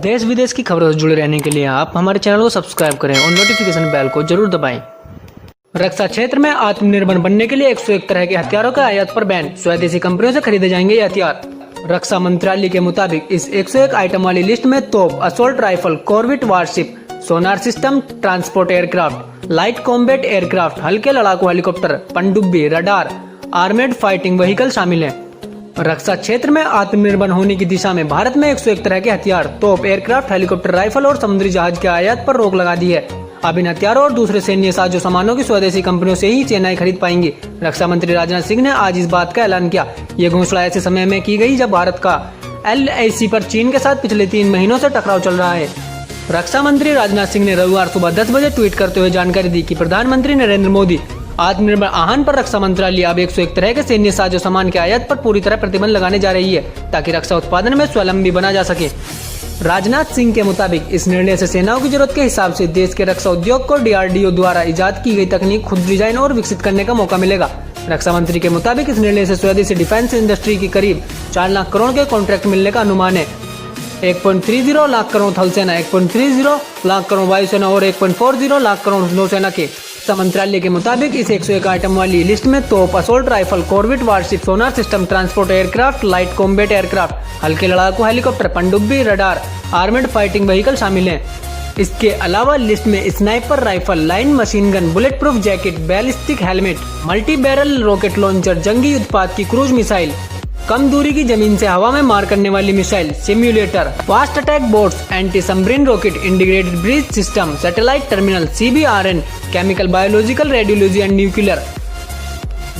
देश विदेश की खबरों से जुड़े रहने के लिए आप हमारे चैनल को सब्सक्राइब करें और नोटिफिकेशन बेल को जरूर दबाएं। रक्षा क्षेत्र में आत्मनिर्भर बनने के लिए 101 तरह के हथियारों का आयात पर बैन, स्वदेशी कंपनियों से खरीदे जाएंगे ये हथियार। रक्षा मंत्रालय के मुताबिक इस 101 आइटम वाली लिस्ट में तोप, assault rifle, corvette warship, sonar system, transport aircraft, light combat aircraft, हल्के लड़ाकू हेलीकॉप्टर, पनडुब्बी, रडार, आर्मेड फाइटिंग व्हीकल शामिल हैं। रक्षा क्षेत्र में आत्मनिर्भर होने की दिशा में भारत में 101 तरह के हथियार, तोप, एयरक्राफ्ट, हेलीकॉप्टर, राइफल और समुद्री जहाज के आयात पर रोक लगा दी है। अब इन हथियारों और दूसरे सैन्य साजो सामानों की स्वदेशी कंपनियों से ही सेनाएं खरीद पाएंगी। रक्षा मंत्री राजनाथ सिंह ने आज इस बात का ऐलान किया। ये घोषणा ऐसे समय में की गई जब भारत का LAC पर चीन के साथ पिछले 3 महीनों से टकराव चल रहा है। रक्षा मंत्री राजनाथ सिंह ने रविवार सुबह 10 बजे ट्वीट करते हुए जानकारी दी कि प्रधानमंत्री नरेंद्र मोदी आत्मनिर्भर आह्वान पर रक्षा मंत्रालय अब 101 तरह के सैन्य साजो सामान के आयात पर पूरी तरह प्रतिबंध लगाने जा रही है, ताकि रक्षा उत्पादन में स्वावलंबी बना जा सके। राजनाथ सिंह के मुताबिक इस निर्णय से सेनाओं की जरूरत के हिसाब से देश के रक्षा उद्योग को DRDO द्वारा इजाद की गई तकनीक खुद डिजाइन और विकसित करने का मौका मिलेगा। रक्षा मंत्री के मुताबिक इस निर्णय से स्वदेशी डिफेंस इंडस्ट्री की करीब 4 लाख करोड़ के कॉन्ट्रैक्ट मिलने का अनुमान है। 1.30 लाख करोड़ थल सेना, 1.30 लाख करोड़ वायुसेना और 1.40 लाख करोड़ नौसेना के। रक्षा मंत्रालय के मुताबिक इस 101 आइटम वाली लिस्ट में तोप, assault rifle, corvette warship, sonar system, transport aircraft, light combat aircraft, हल्के लड़ाकू हेलीकॉप्टर, पनडुब्बी, रडार, आर्मेड फाइटिंग व्हीकल शामिल हैं। इसके अलावा लिस्ट में sniper rifle, line machine gun, bullet proof jacket, ballistic helmet, multi barrel rocket launcher, जंगी युद्धपात की क्रूज मिसाइल, कम दूरी की जमीन से हवा में मार करने वाली missile, simulator, fast attack boats, anti submarine rocket, integrated bridge system, satellite terminal, CBRN, chemical, biological, radiology and nuclear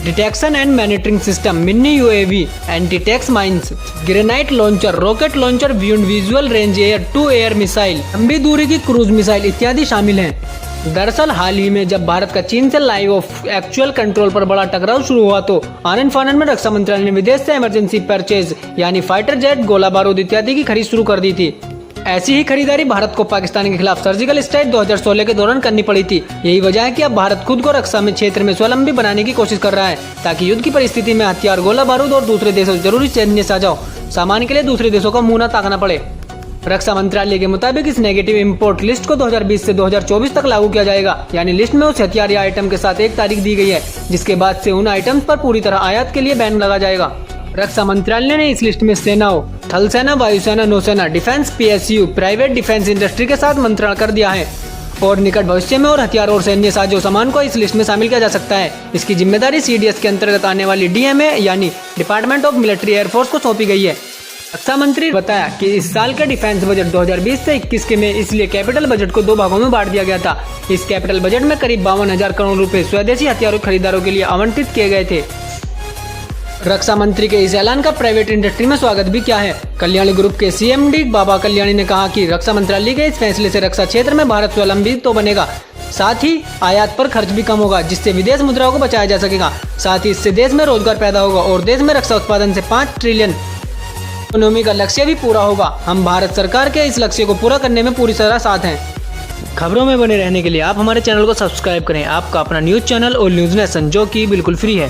detection and monitoring system, mini UAV, anti टैक्स mines, grenade launcher, rocket launcher beyond visual range air to air missile, लंबी दूरी की cruise missile इत्यादि शामिल हैं। दरअसल हाल ही में जब भारत का चीन से लाइव ऑफ एक्चुअल कंट्रोल पर बड़ा टकराव शुरू हुआ तो आनन फानन में रक्षा मंत्रालय ने विदेश से इमरजेंसी परचेज यानी फाइटर जेट, गोला बारूद इत्यादि की खरीद शुरू कर दी थी। ऐसी ही खरीदारी भारत को पाकिस्तान के खिलाफ सर्जिकल स्ट्राइक 2016 के दौरान करनी पड़ी थी। यही वजह है कि अब भारत खुद को रक्षा में क्षेत्र में स्वावलंबी बनाने की कोशिश कर रहा है, ताकि युद्ध की परिस्थिति में हथियार, गोला बारूद और दूसरे देशों से जरूरी सैन्य साजो सामान के लिए दूसरे देशों का मुंह न ताकना पड़े। रक्षा मंत्रालय के मुताबिक इस नेगेटिव इंपोर्ट लिस्ट को 2020 से 2024 तक लागू किया जाएगा, यानी लिस्ट में उस हथियार या आइटम के साथ एक तारीख दी गई है, जिसके बाद से उन आइटम्स पर पूरी तरह आयात के लिए बैन लगा जाएगा। रक्षा मंत्रालय ने इस लिस्ट में सेनाओं, थल सेना, वायुसेना, नौसेना, defence PSU, private defence industry के साथ मंत्रणा कर दिया है और निकट भविष्य में और हथियार और सैन्य साजो सामान को इस लिस्ट में शामिल किया जा सकता है। इसकी जिम्मेदारी CDS के अंतर्गत आने वाली DMA यानी डिपार्टमेंट ऑफ मिलिट्री एयरफोर्स को सौंपी गई है। रक्षा मंत्री ने बताया कि इस साल का डिफेंस बजट 2020 से 21 के में इसलिए कैपिटल बजट को 2 भागों में बांट दिया गया था। इस कैपिटल बजट में करीब 52,000 करोड़ रुपए स्वदेशी हथियारों खरीदारों के लिए आवंटित किए गए थे। रक्षा मंत्री के इस ऐलान का प्राइवेट इंडस्ट्री में स्वागत भी किया है। कल्याणी ग्रुप के CMD बाबा कल्याणी ने कहा कि रक्षा मंत्रालय के इस फैसले से रक्षा क्षेत्र में भारत स्वावलंबी तो बनेगा, साथ ही आयात पर खर्च भी कम होगा, जिससे विदेश मुद्राओं को बचाया जा सकेगा। साथ ही इससे देश में रोजगार पैदा होगा और देश में रक्षा उत्पादन से 5 ट्रिलियन इकोनॉमी का लक्ष्य भी पूरा होगा। हम भारत सरकार के इस लक्ष्य को पूरा करने में पूरी तरह साथ हैं। खबरों में बने रहने के लिए आप हमारे चैनल को सब्सक्राइब करें। आपका अपना न्यूज चैनल और न्यूज नेशन, जो कि बिल्कुल फ्री है।